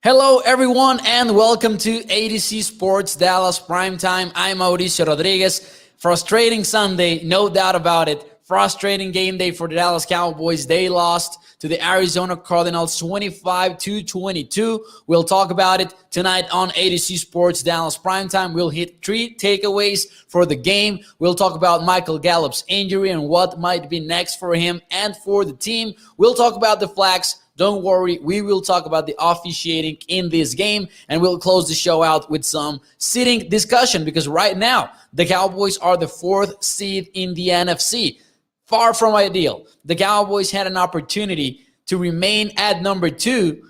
Hello, everyone, and welcome to ADC Sports Dallas Primetime. I'm Mauricio Rodríguez. Frustrating Sunday, no doubt about it. Frustrating game day for the Dallas Cowboys. They lost to the Arizona Cardinals 25-22. We'll talk about it tonight on ADC Sports Dallas Primetime. We'll hit 3 takeaways for the game. We'll talk about Michael Gallup's injury and what might be next for him and for the team. We'll talk about the flags. Don't worry, we will talk about the officiating in this game, and we'll close the show out with some seeding discussion because right now, the Cowboys are the 4th seed in the NFC. Far from ideal. The Cowboys had an opportunity to remain at number 2.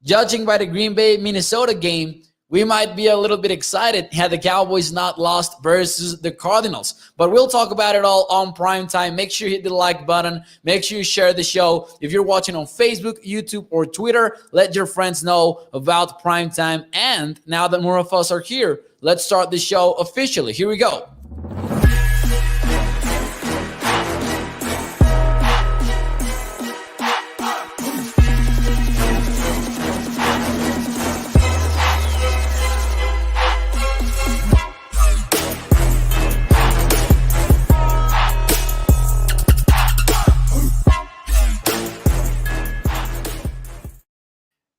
Judging by the Green Bay-Minnesota game, we might be a little bit excited had the Cowboys not lost versus the Cardinals. But we'll talk about it all on Primetime. Make sure you hit the like button. Make sure you share the show. If you're watching on Facebook, YouTube, or Twitter, let your friends know about Primetime. And now that more of us are here, let's start the show officially. Here we go.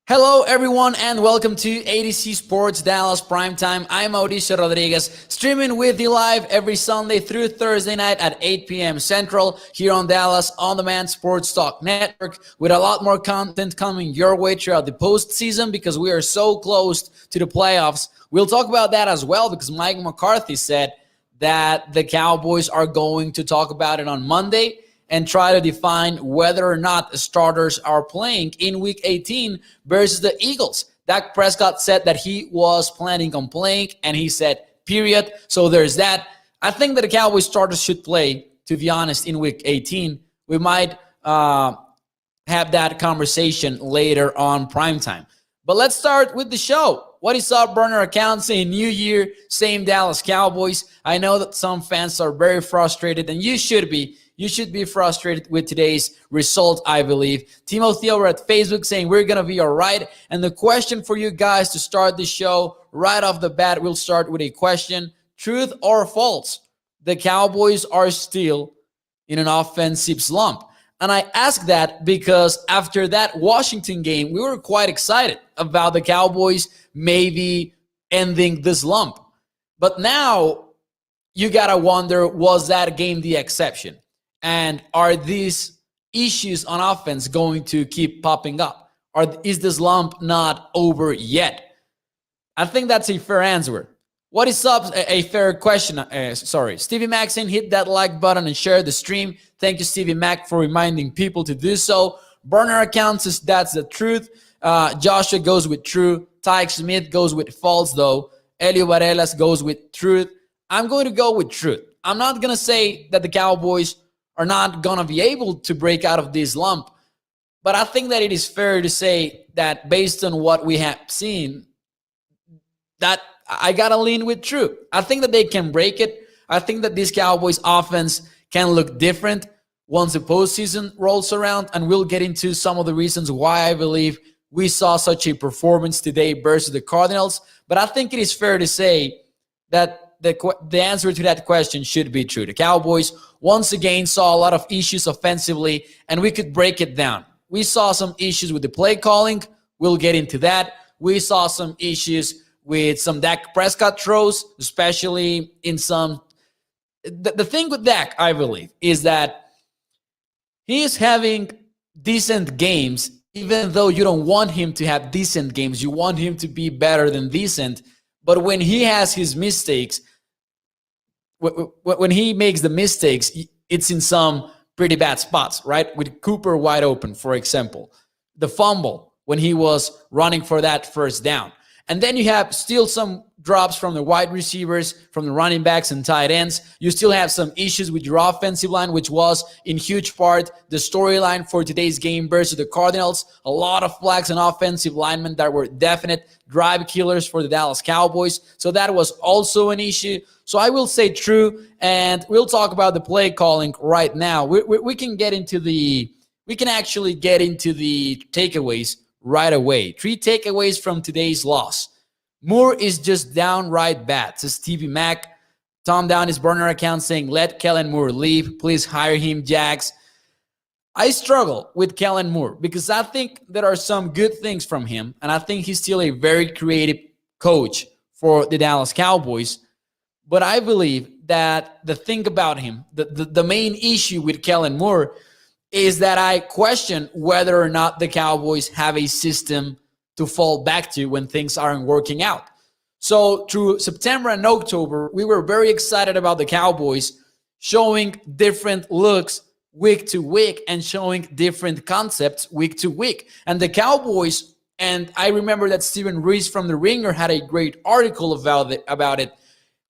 Hello, everyone, and welcome to ADC Sports Dallas Primetime. I'm Mauricio Rodríguez, streaming with you live every Sunday through Thursday night at 8 p.m. Central here on Dallas On Demand Sports Talk Network, with a lot more content coming your way throughout the postseason because we are so close to the playoffs. We'll talk about that as well because Mike McCarthy said that the Cowboys are going to talk about it on Monday and try to define whether or not the starters are playing in Week 18 versus the Eagles. Dak Prescott said that he was planning on playing, and he said, period. So there's that. I think that the Cowboys starters should play, to be honest, in Week 18. We might have that conversation later on Primetime. But let's start with the show. What is up, burner accounts? Saying New Year, same Dallas Cowboys. I know that some fans are very frustrated, and you should be. You should be frustrated with today's result, I believe. Timothy over at Facebook saying we're going to be all right. And the question for you guys to start the show right off the bat, we'll start with a question. Truth or false? The Cowboys are still in an offensive slump. And I ask that because after that Washington game, we were quite excited about the Cowboys maybe ending this slump. But now you got to wonder, was that game the exception? And are these issues on offense going to keep popping up? Or is this slump not over yet? I think that's a fair answer. What is up? A fair question. Stevie Mack saying hit that like button and share the stream. Thank you, Stevie Mack, for reminding people to do so. Burner account says that's the truth. Joshua goes with true. Tyke Smith goes with false, though. Elio Varelas goes with truth. I'm going to go with truth. I'm not going to say that the Cowboys are not going to be able to break out of this lump. But I think that it is fair to say that based on what we have seen, that I got to lean with true. I think that they can break it. I think that this Cowboys offense can look different once the postseason rolls around, and we'll get into some of the reasons why I believe we saw such a performance today versus the Cardinals. But I think it is fair to say that the answer to that question should be true. The Cowboys once again saw a lot of issues offensively, and we could break it down. We saw some issues with the play calling. We'll get into that. We saw some issues with some Dak Prescott throws, especially in some. The thing with Dak, I believe, is that he is having decent games, even though you don't want him to have decent games. You want him to be better than decent. But when he has his mistakes, when he makes the mistakes, it's in some pretty bad spots, right? With Cooper wide open, for example. The fumble when he was running for that first down. And then you have still some drops from the wide receivers, from the running backs and tight ends. You still have some issues with your offensive line, which was in huge part the storyline for today's game versus the Cardinals. A lot of flags and offensive linemen that were definite drive killers for the Dallas Cowboys. So that was also an issue. So I will say true, and we'll talk about the play calling right now. We can actually get into the takeaways right away. 3 takeaways from today's loss. Moore is just downright bad, says Stevie Mack. Tom down his burner account saying, let Kellen Moore leave. Please hire him, Jags. I struggle with Kellen Moore because I think there are some good things from him, and I think he's still a very creative coach for the Dallas Cowboys. But I believe that the thing about him, the main issue with Kellen Moore is that I question whether or not the Cowboys have a system to fall back to when things aren't working out. So through September and October, we were very excited about the Cowboys showing different looks week to week and showing different concepts week to week. And the Cowboys, and I remember that Steven Reese from The Ringer had a great article about it,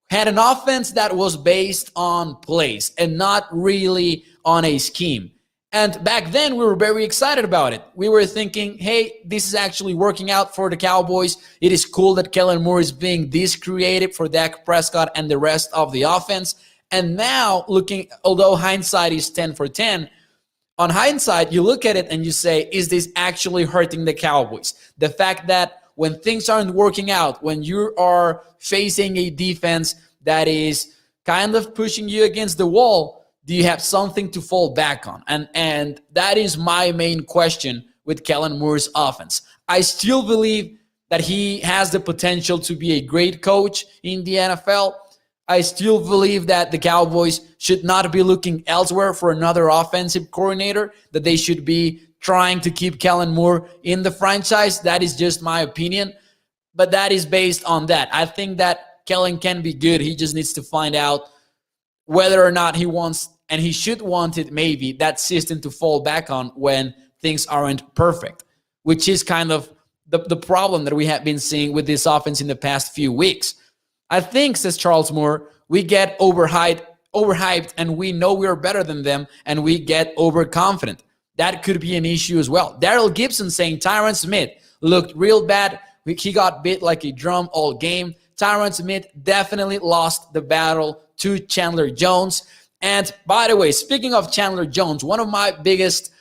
had an offense that was based on plays and not really on a scheme. And back then, we were very excited about it. We were thinking, hey, this is actually working out for the Cowboys. It is cool that Kellen Moore is being this creative for Dak Prescott and the rest of the offense. And now, although hindsight is 10 for 10, on hindsight, you look at it and you say, is this actually hurting the Cowboys? The fact that when things aren't working out, when you are facing a defense that is kind of pushing you against the wall, do you have something to fall back on? And that is my main question with Kellen Moore's offense. I still believe that he has the potential to be a great coach in the NFL. I still believe that the Cowboys should not be looking elsewhere for another offensive coordinator, that they should be trying to keep Kellen Moore in the franchise. That is just my opinion, but that is based on that. I think that Kellen can be good. He just needs to find out whether or not he wants, and he should want it maybe, that system to fall back on when things aren't perfect, which is kind of the problem that we have been seeing with this offense in the past few weeks. I think, says Charles Moore, we get overhyped and we know we're better than them and we get overconfident. That could be an issue as well. Daryl Gibson saying Tyron Smith looked real bad. He got bit like a drum all game. Tyron Smith definitely lost the battle to Chandler Jones. And by the way, speaking of Chandler Jones, one of my biggest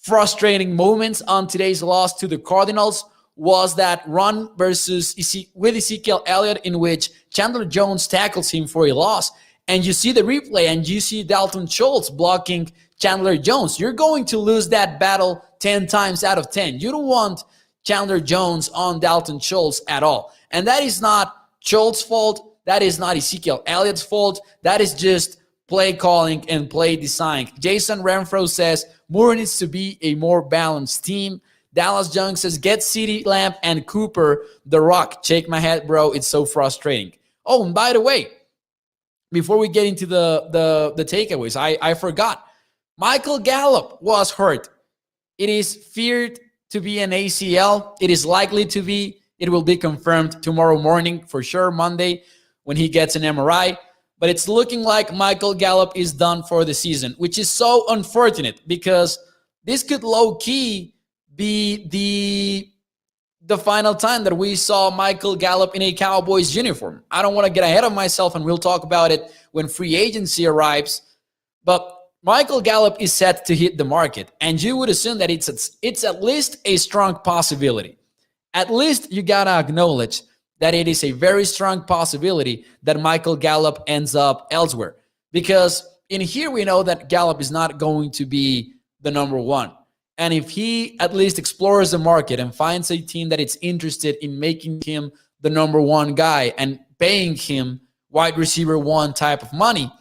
frustrating moments on today's loss to the Cardinals was that run with Ezekiel Elliott, in which Chandler Jones tackles him for a loss. And you see the replay and you see Dalton Schultz blocking Chandler Jones. You're going to lose that battle 10 times out of 10. You don't want Chandler Jones on Dalton Schultz at all. And that is not Schultz's fault. That is not Ezekiel Elliott's fault. That is just play calling and play design. Jason Renfrow says Moore needs to be a more balanced team. Dallas Young says, get CeeDee Lamb and Cooper the Rock. Shake my head, bro. It's so frustrating. Oh, and by the way, before we get into the takeaways, I forgot. Michael Gallup was hurt. It is feared to be an ACL. It is likely to be. It will be confirmed tomorrow morning, for sure, Monday, when he gets an MRI. But it's looking like Michael Gallup is done for the season, which is so unfortunate because this could low-key be the final time that we saw Michael Gallup in a Cowboys uniform. I don't want to get ahead of myself, and we'll talk about it when free agency arrives. But Michael Gallup is set to hit the market, and you would assume that it's at least a strong possibility. At least you got to acknowledge that it is a very strong possibility that Michael Gallup ends up elsewhere. Because in here we know that Gallup is not going to be the number one. And if he at least explores the market and finds a team that is interested in making him the number one guy and paying him wide receiver one type of money,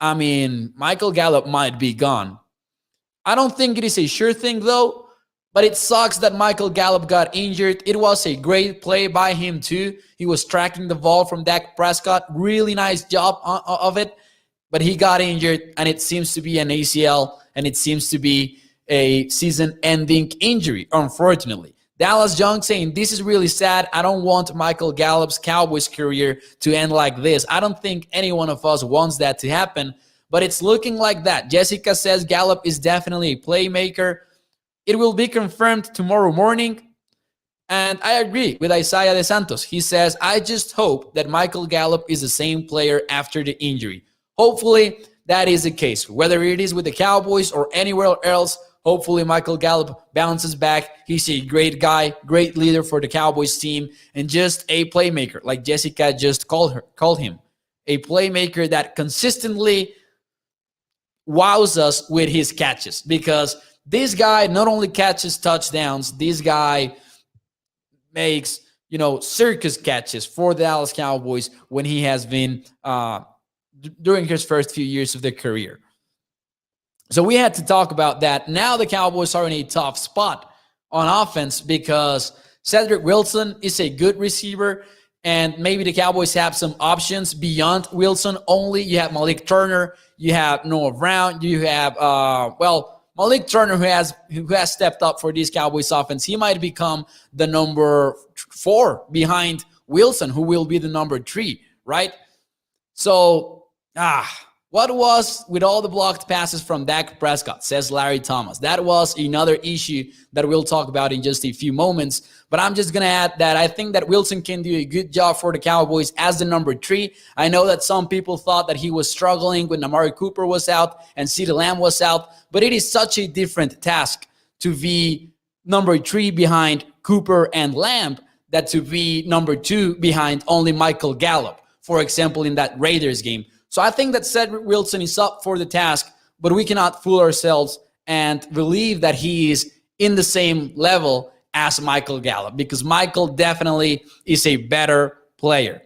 I mean, Michael Gallup might be gone. I don't think it is a sure thing, though, but it sucks that Michael Gallup got injured. It was a great play by him, too. He was tracking the ball from Dak Prescott. Really nice job of it, but he got injured, and it seems to be an ACL, and it seems to be a season-ending injury, unfortunately. Dallas Young saying, this is really sad. I don't want Michael Gallup's Cowboys career to end like this. I don't think any one of us wants that to happen, but it's looking like that. Jessica says Gallup is definitely a playmaker. It will be confirmed tomorrow morning. And I agree with Isaiah De Santos. He says, I just hope that Michael Gallup is the same player after the injury. Hopefully, that is the case. Whether it is with the Cowboys or anywhere else, Hopefully Michael Gallup bounces back. He's a great guy, great leader for the Cowboys team, and just a playmaker, like Jessica just called him. A playmaker that consistently wows us with his catches, because this guy not only catches touchdowns, this guy makes, circus catches for the Dallas Cowboys when he has been during his first few years of their career. So we had to talk about that. Now the Cowboys are in a tough spot on offense because Cedric Wilson is a good receiver, and maybe the Cowboys have some options beyond Wilson only. You have Malik Turner, you have Noah Brown, you have Malik Turner, who has stepped up for this Cowboys offense. He might become the number 4 behind Wilson, who will be the number 3, right? So, what was with all the blocked passes from Dak Prescott, says Larry Thomas. That was another issue that we'll talk about in just a few moments. But I'm just going to add that I think that Wilson can do a good job for the Cowboys as the number 3. I know that some people thought that he was struggling when Amari Cooper was out and CeeDee Lamb was out, but it is such a different task to be number 3 behind Cooper and Lamb than to be number 2 behind only Michael Gallup, for example, in that Raiders game. So I think that Cedric Wilson is up for the task, but we cannot fool ourselves and believe that he is in the same level as Michael Gallup, because Michael definitely is a better player.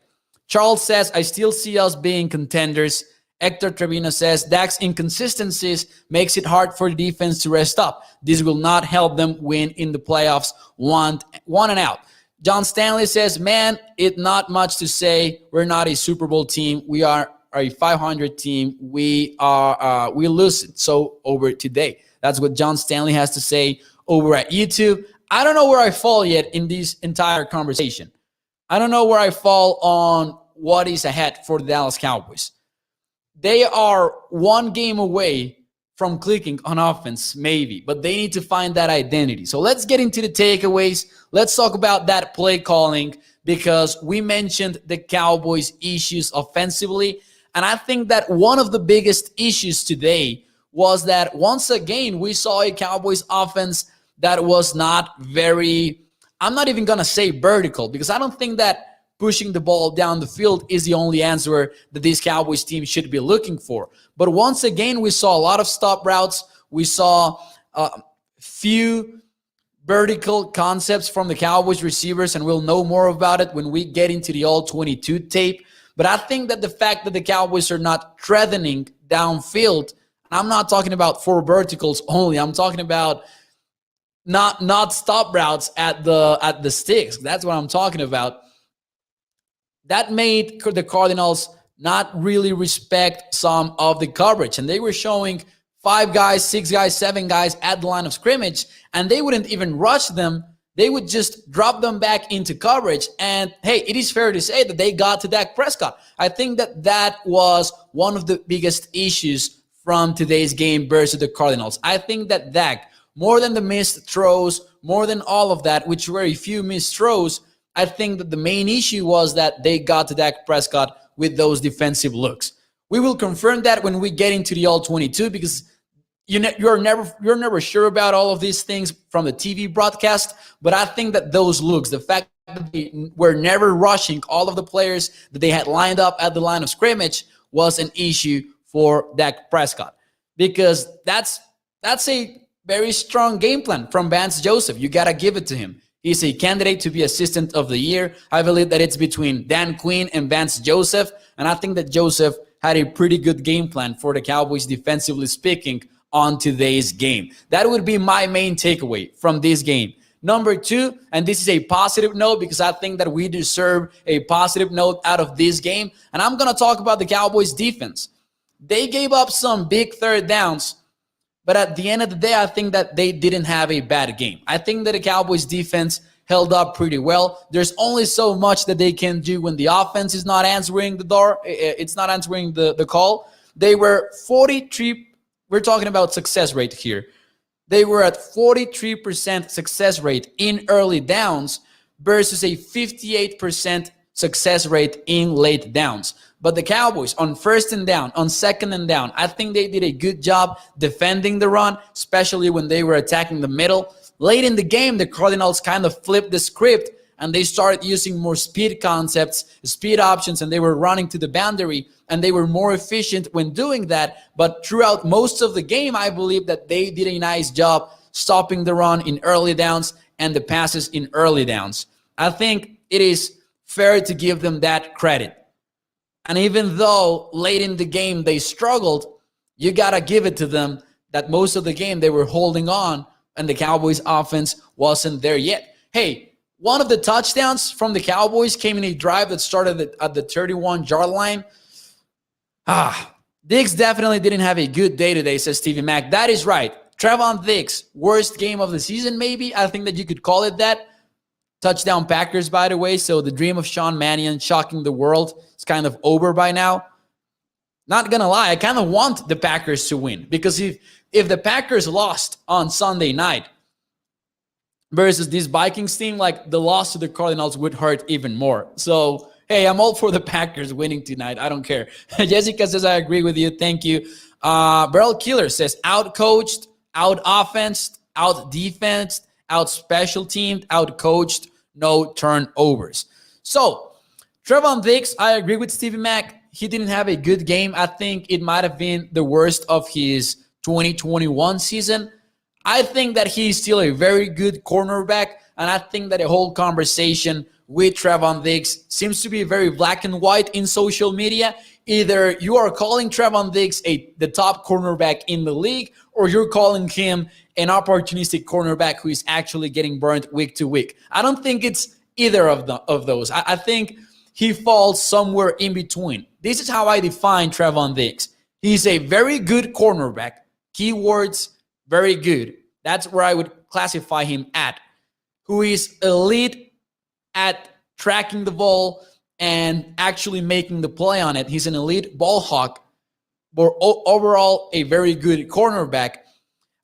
Charles says, I still see us being contenders. Hector Trevino says, Dak's inconsistencies makes it hard for the defense to rest up. This will not help them win in the playoffs. One and out. John Stanley says, man, it's not much to say. We're not a Super Bowl team. We are a 500 team. We lose it. So over today. That's what John Stanley has to say over at YouTube. I don't know where I fall yet in this entire conversation. I don't know where I fall on what is ahead for the Dallas Cowboys. They are one game away from clicking on offense, maybe, but they need to find that identity. So let's get into the takeaways. Let's talk about that play calling, because we mentioned the Cowboys' issues offensively. And I think that one of the biggest issues today was that once again, we saw a Cowboys offense that was not very, I'm not even going to say vertical, because I don't think that pushing the ball down the field is the only answer that this Cowboys team should be looking for. But once again, we saw a lot of stop routes. We saw few vertical concepts from the Cowboys receivers, and we'll know more about it when we get into the All-22 tape. But I think that the fact that the Cowboys are not threatening downfield, I'm not talking about 4 verticals only. I'm talking about not stop routes at the sticks. That's what I'm talking about. That made the Cardinals not really respect some of the coverage. And they were showing 5 guys, 6 guys, 7 guys at the line of scrimmage, and they wouldn't even rush them. They would just drop them back into coverage. And hey, it is fair to say that they got to Dak Prescott. I think that was one of the biggest issues from today's game versus the Cardinals. I think that Dak, more than the missed throws, more than all of that, which were a few missed throws, I think that the main issue was that they got to Dak Prescott with those defensive looks. We will confirm that when we get into the All-22, because you're never sure about all of these things from the TV broadcast. But I think that those looks, the fact that they were never rushing all of the players that they had lined up at the line of scrimmage, was an issue for Dak Prescott, because that's a very strong game plan from Vance Joseph. You got to give it to him. He's a candidate to be Assistant of the Year. I believe that it's between Dan Quinn and Vance Joseph, and I think that Joseph had a pretty good game plan for the Cowboys, defensively speaking, on today's game. That would be my main takeaway from this game. Number 2, and this is a positive note, because I think that we deserve a positive note out of this game, and I'm going to talk about the Cowboys defense. They gave up some big third downs, but at the end of the day, I think that they didn't have a bad game. I think that the Cowboys defense held up pretty well. There's only so much that they can do when the offense is not answering the door. It's not answering the call. They were 43. We're talking about success rate here. They were at 43% success rate in early downs versus a 58% success rate in late downs. But the Cowboys on first and down, on second and down, I think they did a good job defending the run, especially when they were attacking the middle. Late in the game, the Cardinals kind of flipped the script and they started using more speed concepts, speed options, and they were running to the boundary, and they were more efficient when doing that. But throughout most of the game, I believe that they did a nice job stopping the run in early downs and the passes in early downs. I think it is fair to give them that credit. And even though late in the game they struggled, you got to give it to them that most of the game they were holding on and the Cowboys offense wasn't there yet. Hey, one of the touchdowns from the Cowboys came in a drive that started at the 31-yard line. Diggs definitely didn't have a good day today, says Stevie Mack. That is right. Trevon Diggs, worst game of the season maybe. I think that you could call it that. Touchdown Packers, by the way. So the dream of Sean Mannion shocking the world is kind of over by now. Not going to lie, I kind of want the Packers to win. Because if the Packers lost on Sunday night versus this Vikings team, like the loss to the Cardinals would hurt even more. So, hey, I'm all for the Packers winning tonight. I don't care. Jessica says, I agree with you. Thank you. Beryl Killer says, out-coached, out-offensed, out-defensed, out-special teamed, out-coached, no turnovers. So, Trevon Diggs, I agree with Stevie Mack. He didn't have a good game. I think it might have been the worst of his 2021 season. I think that he's still a very good cornerback, and I think that the whole conversation with Trevon Diggs seems to be very black and white in social media. Either you are calling Trevon Diggs the top cornerback in the league, or you're calling him an opportunistic cornerback who is actually getting burnt week to week. I don't think it's either of those. I think he falls somewhere in between. This is how I define Trevon Diggs. He's a very good cornerback. Keywords, very good. That's where I would classify him at. Who is elite at tracking the ball and actually making the play on it. He's an elite ball hawk, but overall a very good cornerback.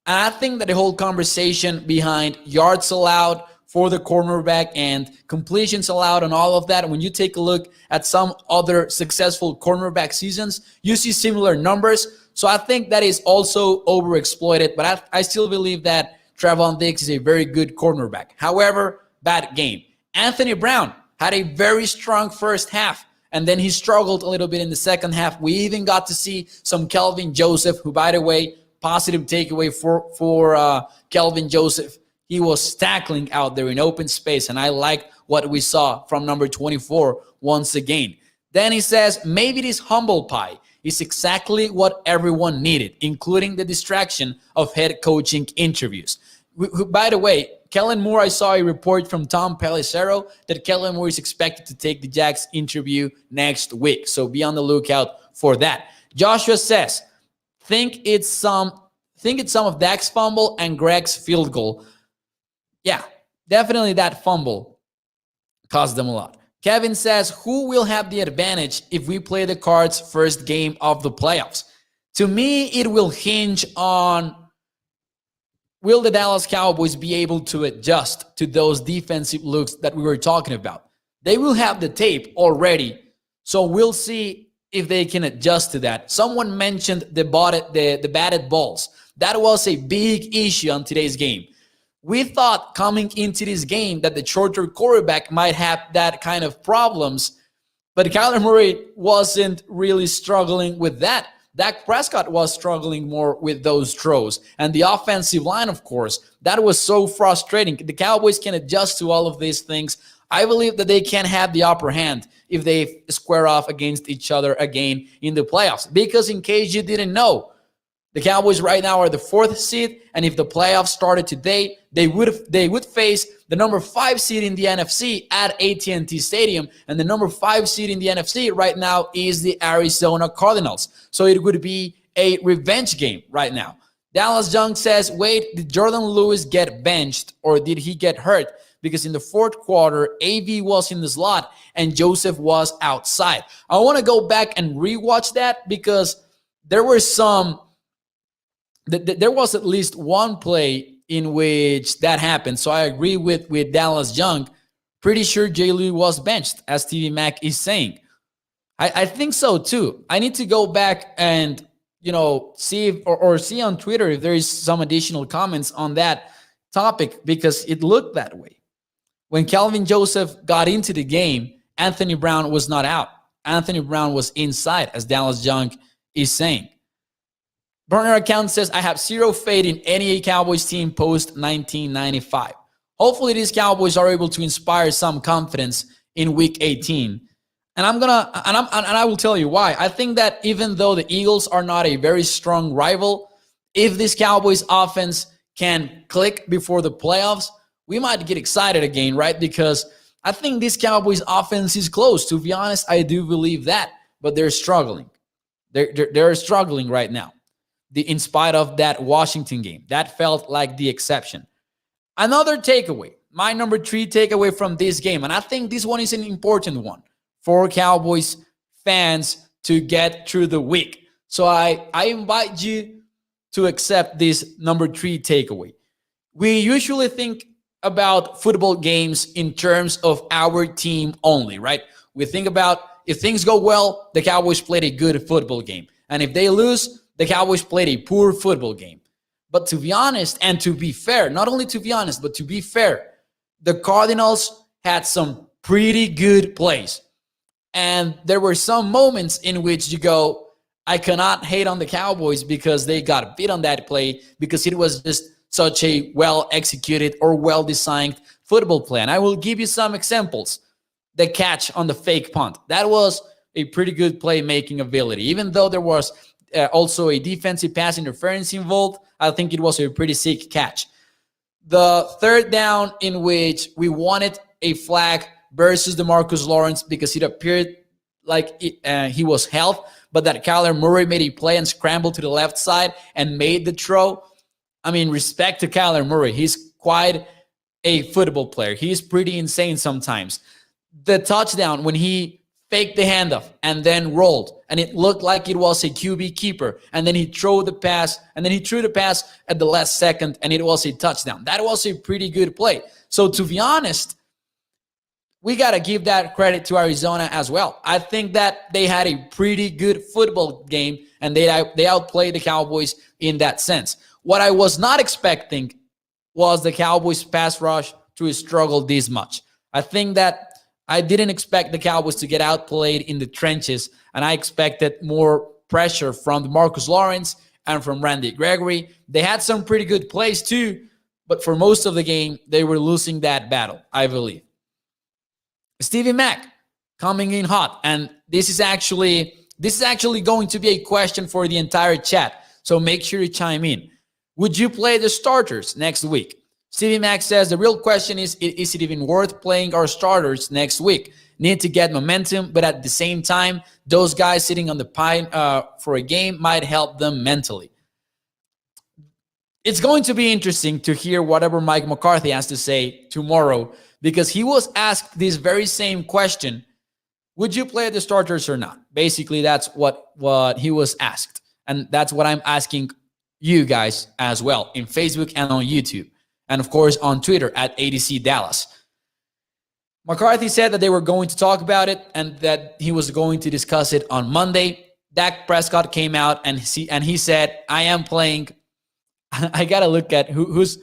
And I think that the whole conversation behind yards allowed for the cornerback and completions allowed and all of that, when you take a look at some other successful cornerback seasons, you see similar numbers. So I think that is also overexploited, but I still believe that Trevon Diggs is a very good cornerback. However, bad game. Anthony Brown had a very strong first half, and then he struggled a little bit in the second half. We even got to see some Kelvin Joseph, who, by the way, positive takeaway for Kelvin Joseph. He was tackling out there in open space, and I like what we saw from number 24 once again. Then he says, maybe this humble pie is exactly what everyone needed, including the distraction of head coaching interviews. By the way, Kellen Moore, I saw a report from Tom Pelissero that Kellen Moore is expected to take the Jags interview next week. So be on the lookout for that. Joshua says, think it's some of Dak's fumble and Greg's field goal. Yeah, definitely that fumble cost them a lot. Kevin says, who will have the advantage if we play the Cards' first game of the playoffs? To me, it will hinge on, will the Dallas Cowboys be able to adjust to those defensive looks that we were talking about? They will have the tape already, so we'll see if they can adjust to that. Someone mentioned the batted balls. That was a big issue on today's game. We thought coming into this game that the shorter quarterback might have that kind of problems, but Kyler Murray wasn't really struggling with that. Dak Prescott was struggling more with those throws. And the offensive line, of course, that was so frustrating. The Cowboys can adjust to all of these things. I believe that they can have the upper hand if they square off against each other again in the playoffs. Because in case you didn't know, the Cowboys right now are the 4th seed, and if the playoffs started today, they would face the number 5 seed in the NFC at AT&T Stadium, and the number 5 seed in the NFC right now is the Arizona Cardinals. So it would be a revenge game right now. Dallas Young says, wait, did Jordan Lewis get benched or did he get hurt? Because in the 4th quarter, AV was in the slot and Joseph was outside. I want to go back and rewatch that because there was at least one play in which that happened. So I agree with Dallas Young. pretty sure J. Lou was benched, as TV Mac is saying. I think so too. I need to go back and see if, or see on Twitter if there is some additional comments on that topic, because it looked that way. When Calvin Joseph got into the game, Anthony Brown was not out. Anthony Brown was inside, as Dallas Junk is saying. Burner account says, I have zero faith in any Cowboys team post 1995. Hopefully these Cowboys are able to inspire some confidence in week 18. And I will tell you why. I think that even though the Eagles are not a very strong rival, if this Cowboys offense can click before the playoffs, we might get excited again, right? Because I think this Cowboys offense is close. To be honest, I do believe that, but they're struggling. They're struggling right now. In spite of that Washington game, that felt like the exception. Another takeaway, my number 3 takeaway from this game, and I think this one is an important one for Cowboys fans to get through the week. So I invite you to accept this number 3 takeaway. We usually think about football games in terms of our team only, right? We think about if things go well, the Cowboys played a good football game. And if they lose, the Cowboys played a poor football game. But to be honest, and to be fair, not only to be honest, but to be fair, the Cardinals had some pretty good plays. And there were some moments in which you go, I cannot hate on the Cowboys because they got beat on that play, because it was just such a well-executed or well-designed football play. And I will give you some examples. The catch on the fake punt. That was a pretty good playmaking ability. Even though there was also a defensive pass interference involved, I think it was a pretty sick catch. The third down in which we wanted a flag versus DeMarcus Lawrence because it appeared like he was held, but that Kyler Murray made a play and scrambled to the left side and made the throw. I mean, respect to Kyler Murray. He's quite a football player. He's pretty insane sometimes. The touchdown when he faked the handoff and then rolled, and it looked like it was a QB keeper, and then he threw the pass at the last second, and it was a touchdown. That was a pretty good play. So to be honest, we got to give that credit to Arizona as well. I think that they had a pretty good football game, and they outplayed the Cowboys in that sense. What I was not expecting was the Cowboys pass rush to struggle this much. I think that I didn't expect the Cowboys to get outplayed in the trenches, and I expected more pressure from Marcus Lawrence and from Randy Gregory. They had some pretty good plays too, but for most of the game, they were losing that battle, I believe. Stevie Mac coming in hot, and this is actually going to be a question for the entire chat, so make sure you chime in. Would you play the starters next week? Stevie Mac says, the real question is it even worth playing our starters next week? Need to get momentum, but at the same time, those guys sitting on the pine for a game might help them mentally. It's going to be interesting to hear whatever Mike McCarthy has to say tomorrow, because he was asked this very same question. Would you play the starters or not? Basically, that's what he was asked. And that's what I'm asking you guys as well in Facebook and on YouTube. And of course, on Twitter at ADC Dallas. McCarthy said that they were going to talk about it and that he was going to discuss it on Monday. Dak Prescott came out and he said, I am playing. I got to look at who's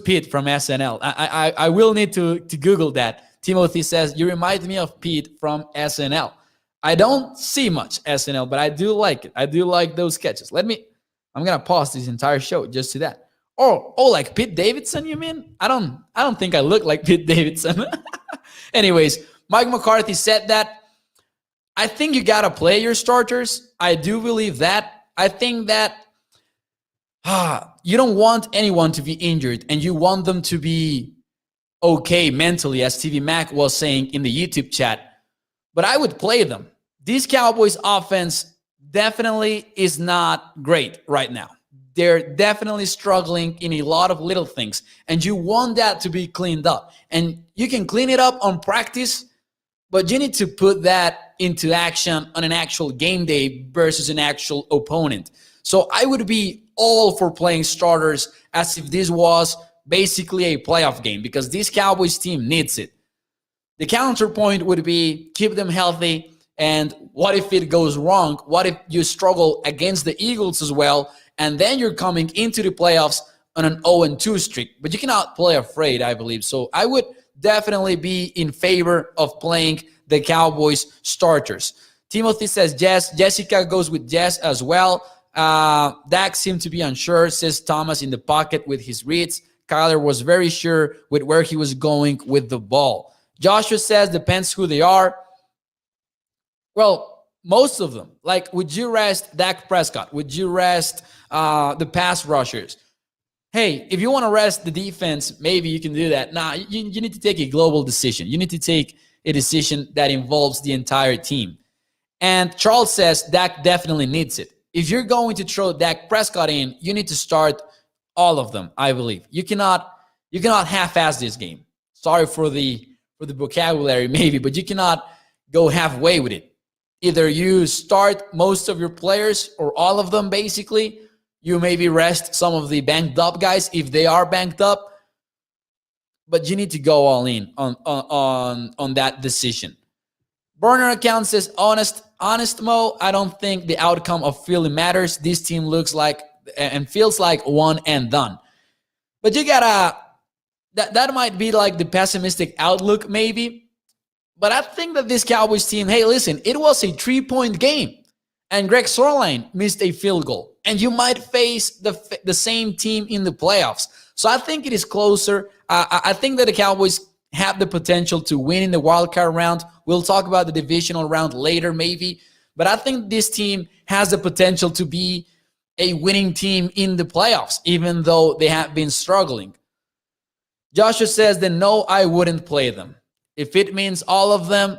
Pete from SNL. I will need to Google that. Timothy says, you remind me of Pete from SNL. I don't see much SNL, but I do like it. I do like those sketches. I'm going to pause this entire show just to that. Oh, like Pete Davidson, you mean? I don't think I look like Pete Davidson. Anyways, Mike McCarthy said that. I think you got to play your starters. I do believe that. I think that you don't want anyone to be injured, and you want them to be okay mentally, as TV Mac was saying in the YouTube chat. But I would play them. This Cowboys offense definitely is not great right now. They're definitely struggling in a lot of little things, and you want that to be cleaned up. And you can clean it up on practice, but you need to put that into action on an actual game day versus an actual opponent. So I would be all for playing starters as if this was basically a playoff game, because this Cowboys team needs it. The counterpoint would be keep them healthy. And what if it goes wrong? What if you struggle against the Eagles as well? And then you're coming into the playoffs on an 0-2 streak. But you cannot play afraid, I believe. So I would definitely be in favor of playing the Cowboys starters. Timothy says yes. Jessica goes with yes as well. Dak seemed to be unsure, says Thomas, in the pocket with his reads. Kyler was very sure with where he was going with the ball. Joshua says depends who they are. Well, most of them. Like, would you rest Dak Prescott? Would you rest the pass rushers? Hey, if you want to rest the defense, maybe you can do that. Nah, you need to take a global decision. You need to take a decision that involves the entire team. And Charles says Dak definitely needs it. If you're going to throw Dak Prescott in, you need to start all of them, I believe. You cannot half-ass this game. Sorry for the vocabulary, maybe, but you cannot go halfway with it. Either you start most of your players or all of them, basically. You maybe rest some of the banged up guys if they are banged up. But you need to go all in on that decision. Burner account says, honest Mo, I don't think the outcome of Philly matters. This team looks like and feels like one and done. But you gotta, that might be like the pessimistic outlook maybe. But I think that this Cowboys team, hey, listen, it was a 3-point game. And Greg Sorline missed a field goal. And you might face the same team in the playoffs. So I think it is closer. I think that the Cowboys have the potential to win in the wildcard round. We'll talk about the divisional round later maybe. But I think this team has the potential to be a winning team in the playoffs, even though they have been struggling. Joshua says that no, I wouldn't play them. If it means all of them,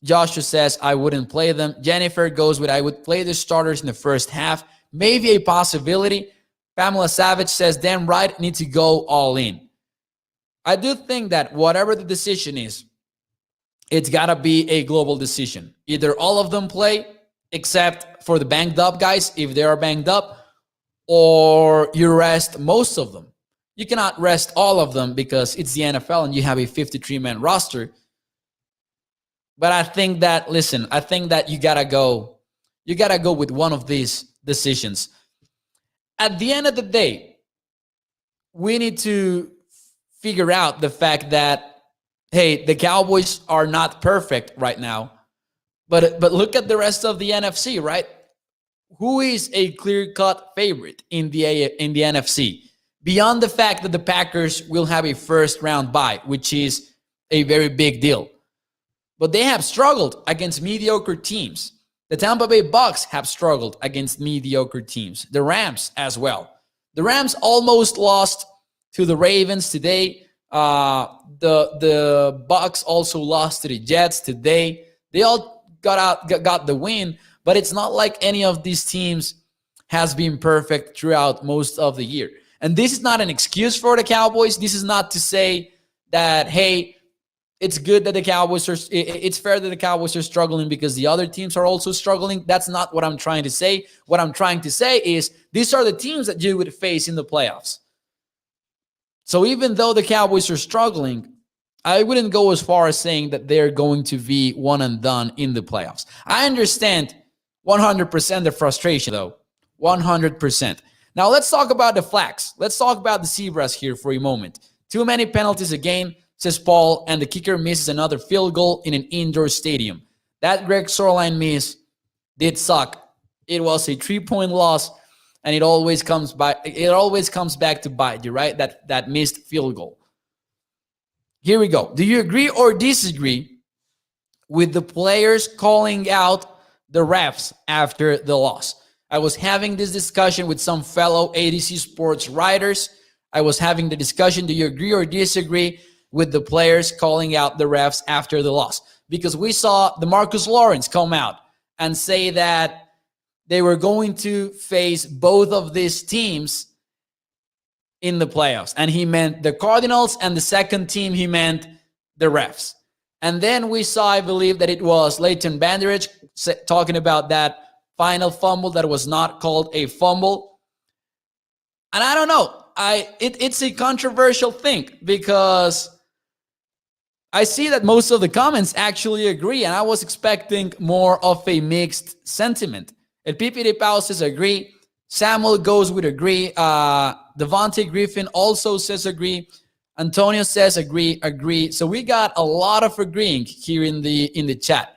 Joshua says I wouldn't play them. Jennifer goes with I would play the starters in the first half. Maybe a possibility. Pamela Savage says, damn right, need to go all in. I do think that whatever the decision is, it's got to be a global decision. Either all of them play, except for the banged up guys, if they are banged up, or you rest most of them. You cannot rest all of them because it's the NFL and you have a 53-man roster. But I think that, listen, I think that you gotta go with one of these decisions. At the end of the day, we need to figure out the fact that, hey, the Cowboys are not perfect right now. But look at the rest of the NFC, right? Who is a clear-cut favorite in the NFC? Beyond the fact that the Packers will have a first-round bye, which is a very big deal. But they have struggled against mediocre teams. The Tampa Bay Bucks have struggled against mediocre teams. The Rams as well. The Rams almost lost to the Ravens today. The Bucks also lost to the Jets today. They all got the win, but it's not like any of these teams has been perfect throughout most of the year. And this is not an excuse for the Cowboys. This is not to say that, hey, it's good that the Cowboys are, it's fair that the Cowboys are struggling because the other teams are also struggling. That's not what I'm trying to say. What I'm trying to say is these are the teams that you would face in the playoffs. So even though the Cowboys are struggling, I wouldn't go as far as saying that they're going to be one and done in the playoffs. I understand 100% the frustration, though. 100%. Now, let's talk about the flags. Let's talk about the zebras here for a moment. Too many penalties again, says Paul, and the kicker misses another field goal in an indoor stadium. That Greg Sorline miss did suck. It was a 3-point loss, and it always comes back to bite you, right? That missed field goal. Here we go. Do you agree or disagree with the players calling out the refs after the loss? I was having this discussion with some fellow ADC sports writers. I was having the discussion, do you agree or disagree with the players calling out the refs after the loss? Because we saw DeMarcus Lawrence come out and say that they were going to face both of these teams in the playoffs. And he meant the Cardinals, and the second team, he meant the refs. And then we saw, I believe that it was Leighton Banderich talking about that final fumble that was not called a fumble. And I don't know. It's a controversial thing because I see that most of the comments actually agree, and I was expecting more of a mixed sentiment. El Pipi de Pau says agree. Samuel goes with agree. Devontae Griffin also says agree. Antonio says agree. So we got a lot of agreeing here in the chat.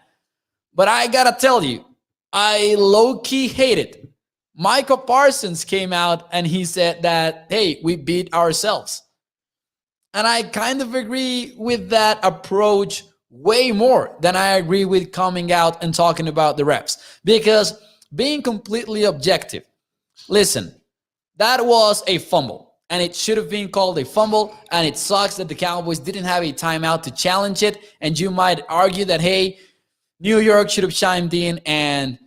But I gotta tell you, I low-key hate it. Michael Parsons came out and he said that, hey, we beat ourselves. And I kind of agree with that approach way more than I agree with coming out and talking about the refs. Because being completely objective, listen, that was a fumble. And it should have been called a fumble. And it sucks that the Cowboys didn't have a timeout to challenge it. And you might argue that, hey, New York should have chimed in and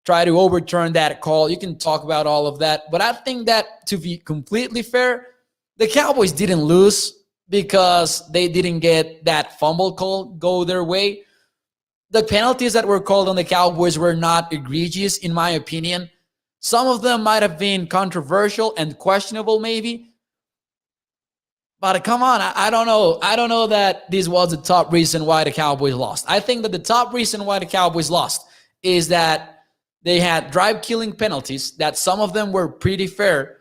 try to overturn that call. You can talk about all of that. But I think that, to be completely fair, the Cowboys didn't lose because they didn't get that fumble call go their way. The penalties that were called on the Cowboys were not egregious, in my opinion. Some of them might have been controversial and questionable, maybe. But come on, I don't know. I don't know that this was the top reason why the Cowboys lost. I think that the top reason why the Cowboys lost is that they had drive-killing penalties, that some of them were pretty fair.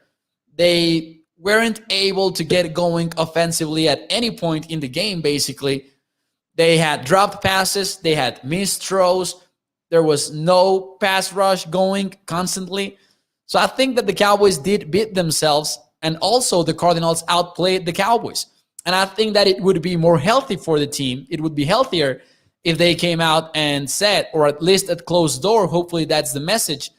They weren't able to get going offensively at any point in the game, basically. They had dropped passes. They had missed throws. There was no pass rush going constantly. So I think that the Cowboys did beat themselves, and also the Cardinals outplayed the Cowboys. And I think that it would be more healthy for the team. It would be healthier if they came out and said, or at least at closed door, hopefully that's the message,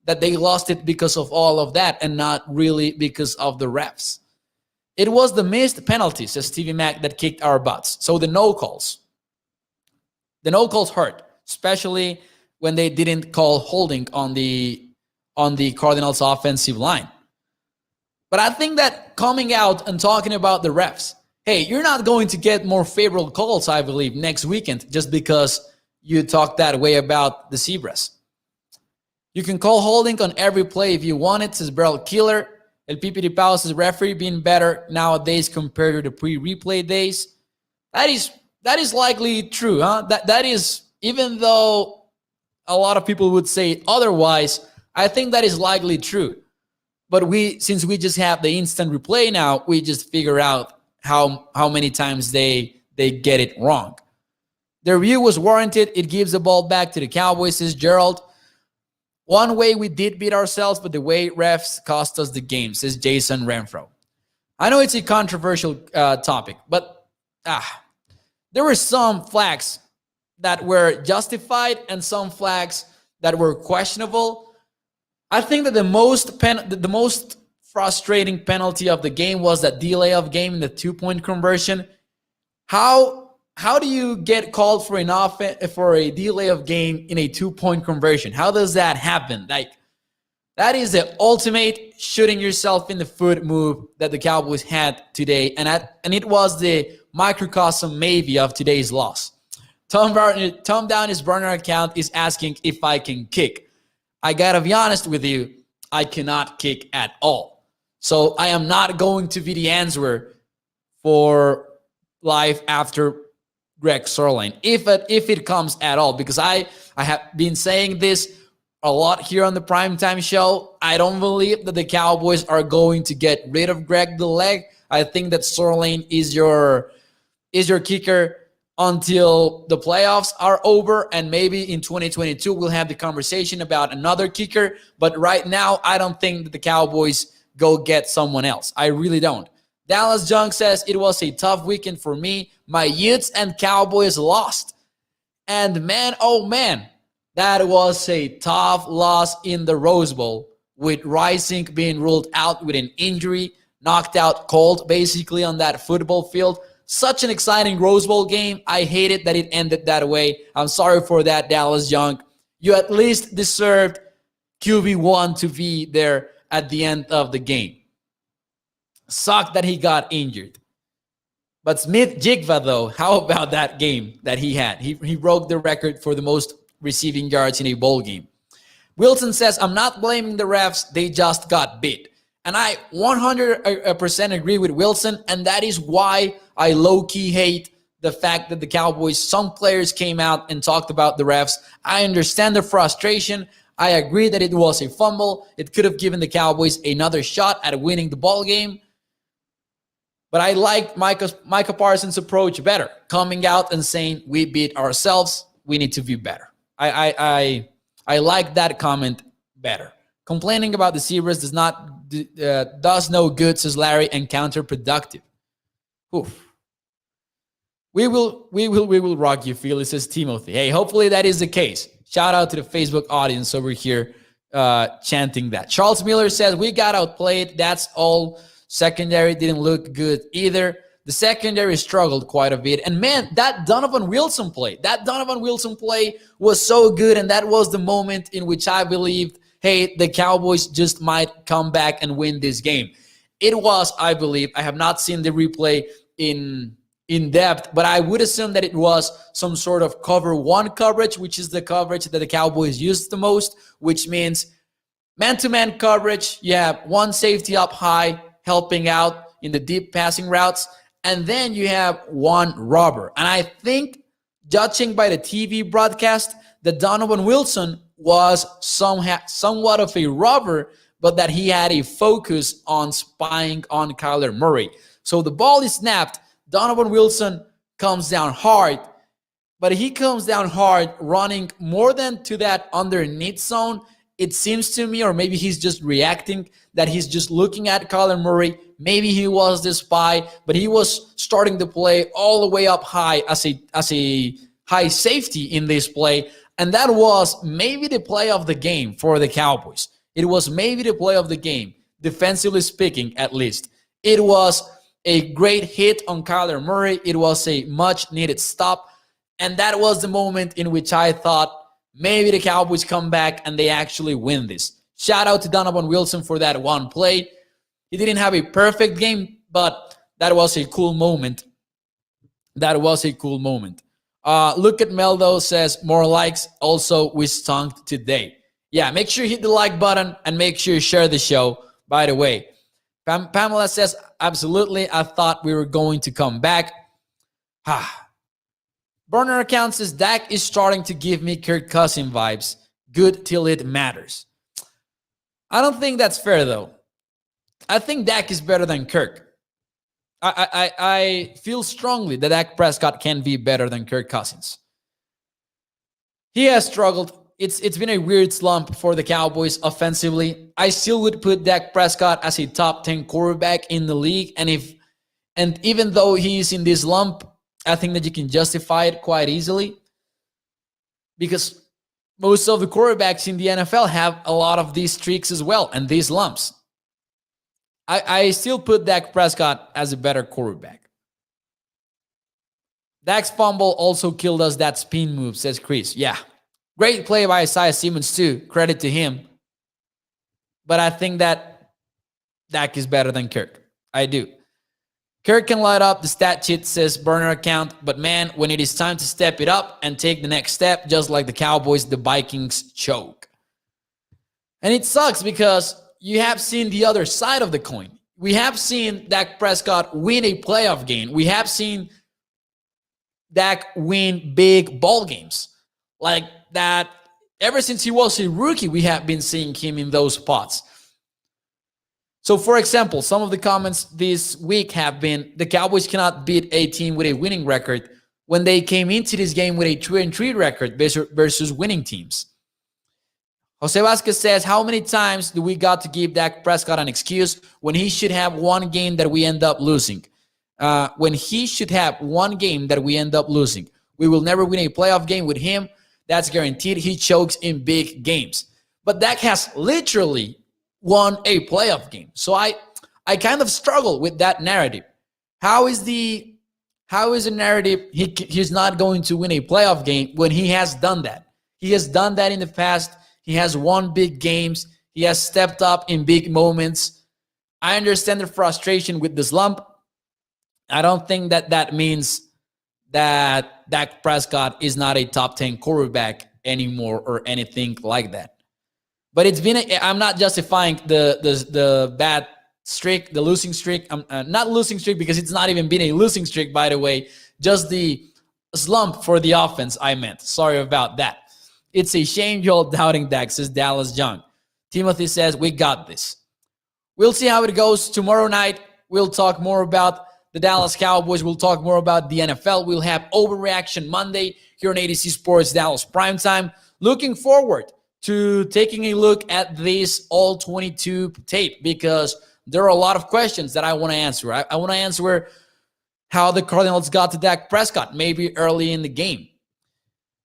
that they lost it because of all of that and not really because of the refs. It was the missed penalties, says Stevie Mac, that kicked our butts. So the no calls. The no calls hurt, especially when they didn't call holding on the Cardinals offensive line. But I think that coming out and talking about the refs, hey, you're not going to get more favorable calls, I believe, next weekend just because you talk that way about the Zebras. You can call holding on every play if you want it, says Beryl Killer. El Pipi de Pau says referee being better nowadays compared to the pre-replay days. That is likely true, huh? That is, even though a lot of people would say otherwise, I think that is likely true. But since we just have the instant replay now, we just figure out how many times they get it wrong. The review was warranted. It gives the ball back to the Cowboys, says Gerald. One way we did beat ourselves, but the way refs cost us the game, says Jason Renfrow. I know it's a controversial topic, but there were some flags that were justified and some flags that were questionable. I think that the most frustrating penalty of the game was that delay of game in the 2-point conversion. How do you get called for a delay of game in a 2-point conversion? How does that happen? Like, that is the ultimate shooting yourself in the foot move that the Cowboys had today, and it was the microcosm maybe of today's loss. Tom down his burner account is asking if I can kick. I gotta be honest with you, I cannot kick at all. So I am not going to be the answer for life after Greg Sörlein, if it comes at all, because I have been saying this a lot here on the Primetime show. I don't believe that the Cowboys are going to get rid of Greg the Leg. I think that Sörlein is your kicker until the playoffs are over, and maybe in 2022 we'll have the conversation about another kicker. But right now, I don't think that the Cowboys go get someone else. I really don't. Dallas Junk says, it was a tough weekend for me. My Utes and Cowboys lost. And man, oh man, that was a tough loss in the Rose Bowl, with Rising being ruled out with an injury, knocked out cold basically on that football field. Such an exciting Rose Bowl game. I hated that it ended that way. I'm sorry for that, Dallas Young. You at least deserved QB1 to be there at the end of the game. Sucked that he got injured. But Smith-Jigba, though, how about that game that he had? He broke the record for the most receiving yards in a bowl game. Wilson says, I'm not blaming the refs. They just got beat. And I 100% agree with Wilson, and that is why I low-key hate the fact that the Cowboys, some players came out and talked about the refs. I understand the frustration. I agree that it was a fumble. It could have given the Cowboys another shot at winning the ball game. But I liked Micah Parsons' approach better, coming out and saying, we beat ourselves, we need to be better. I like that comment better. Complaining about the Zebras does no good, says Larry, and counterproductive. Oof. We will rock you, Philly, says Timothy. Hey, hopefully that is the case. Shout out to the Facebook audience over here chanting that. Charles Miller says, we got outplayed. That's all. Secondary didn't look good either. The secondary struggled quite a bit. And man, that Donovan Wilson play was so good. And that was the moment in which I believed, hey, the Cowboys just might come back and win this game. It was, I believe, I have not seen the replay in depth, but I would assume that it was some sort of cover one coverage, which is the coverage that the Cowboys use the most, which means man-to-man coverage. You have one safety up high helping out in the deep passing routes, and then you have one robber. And I think, judging by the TV broadcast, that Donovan Wilson was somewhat of a robber, but that he had a focus on spying on Kyler Murray. So the ball is snapped. Donovan Wilson comes down hard, but he comes down hard running more than to that underneath zone. It seems to me, or maybe he's just reacting, that he's just looking at Kyler Murray. Maybe he was the spy, but he was starting to play all the way up high as a high safety in this play. And that was maybe the play of the game for the Cowboys. It was maybe the play of the game, defensively speaking, at least. It was a great hit on Kyler Murray. It was a much-needed stop. And that was the moment in which I thought, maybe the Cowboys come back and they actually win this. Shout out to Donovan Wilson for that one play. He didn't have a perfect game, but that was a cool moment. Look at Meldo says, more likes. Also, we stunk today. Yeah, make sure you hit the like button and make sure you share the show, by the way. Pamela says, absolutely. I thought we were going to come back. Burner account says, Dak is starting to give me Kirk Cousins vibes. Good till it matters. I don't think that's fair, though. I think Dak is better than Kirk. I feel strongly that Dak Prescott can be better than Kirk Cousins. He has struggled. It's been a weird slump for the Cowboys offensively. I still would put Dak Prescott as a top 10 quarterback in the league. And even though he's in this slump, I think that you can justify it quite easily, because most of the quarterbacks in the NFL have a lot of these streaks as well and these lumps. I still put Dak Prescott as a better quarterback. Dak's fumble also killed us that spin move, says Chris. Yeah, great play by Isaiah Simmons too. Credit to him. But I think that Dak is better than Kirk. I do. Kirk can light up the stat sheet, says burner account, but man, when it is time to step it up and take the next step, just like the Cowboys, the Vikings choke. And it sucks because you have seen the other side of the coin. We have seen Dak Prescott win a playoff game. We have seen Dak win big ball games. Like that, ever since he was a rookie, we have been seeing him in those spots. So, for example, some of the comments this week have been, the Cowboys cannot beat a team with a winning record when they came into this game with a 2-3 record versus winning teams. Jose Vasquez says, how many times do we got to give Dak Prescott an excuse when he should have one game that we end up losing? We will never win a playoff game with him. That's guaranteed. He chokes in big games. But Dak has literally won a playoff game. So I kind of struggle with that narrative. How is the narrative he's not going to win a playoff game when he has done that? He has done that in the past. He has won big games. He has stepped up in big moments. I understand the frustration with the slump. I don't think that means that Dak Prescott is not a top 10 quarterback anymore or anything like that. But it's been, I'm not justifying the bad streak, the losing streak. Not losing streak because it's not even been a losing streak, by the way. Just the slump for the offense, I meant. Sorry about that. It's a shame you're all doubting Dak, says Dallas Young. Timothy says, we got this. We'll see how it goes tomorrow night. We'll talk more about the Dallas Cowboys. We'll talk more about the NFL. We'll have Overreaction Monday here on ADC Sports Dallas Primetime. Looking forward to taking a look at this All-22 tape because there are a lot of questions that I want to answer. I want to answer how the Cardinals got to Dak Prescott, maybe early in the game.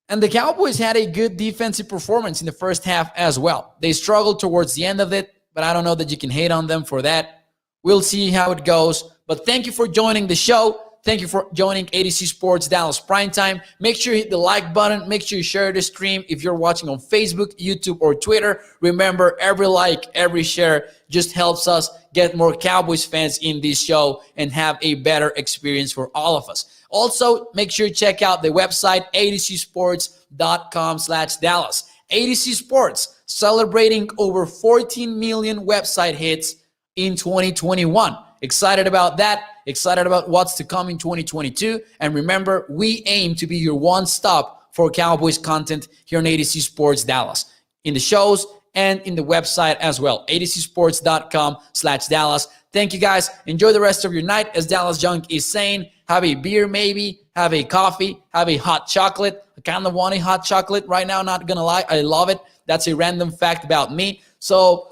And the Cowboys had a good defensive performance in the first half as well. They struggled towards the end of it, but I don't know that you can hate on them for that. We'll see how it goes. But thank you for joining the show. Thank you for joining ADC Sports Dallas Primetime. Make sure you hit the like button. Make sure you share the stream if you're watching on Facebook, YouTube, or Twitter. Remember, every like, every share just helps us get more Cowboys fans in this show and have a better experience for all of us. Also, make sure you check out the website, adcsports.com/Dallas. ADC Sports, celebrating over 14 million website hits in 2021. Excited about that. Excited about what's to come in 2022. And remember, we aim to be your one-stop for Cowboys content here on ADC Sports Dallas, in the shows and in the website as well, adcsports.com/Dallas. Thank you, guys. Enjoy the rest of your night. As Dallas Junk is saying, have a beer maybe, have a coffee, have a hot chocolate. I kind of want a hot chocolate right now, not going to lie. I love it. That's a random fact about me. So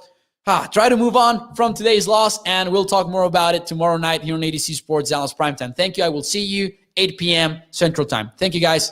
try to move on from today's loss, and we'll talk more about it tomorrow night here on ADC Sports Dallas Primetime. Thank you. I will see you 8 p.m. Central Time. Thank you, guys.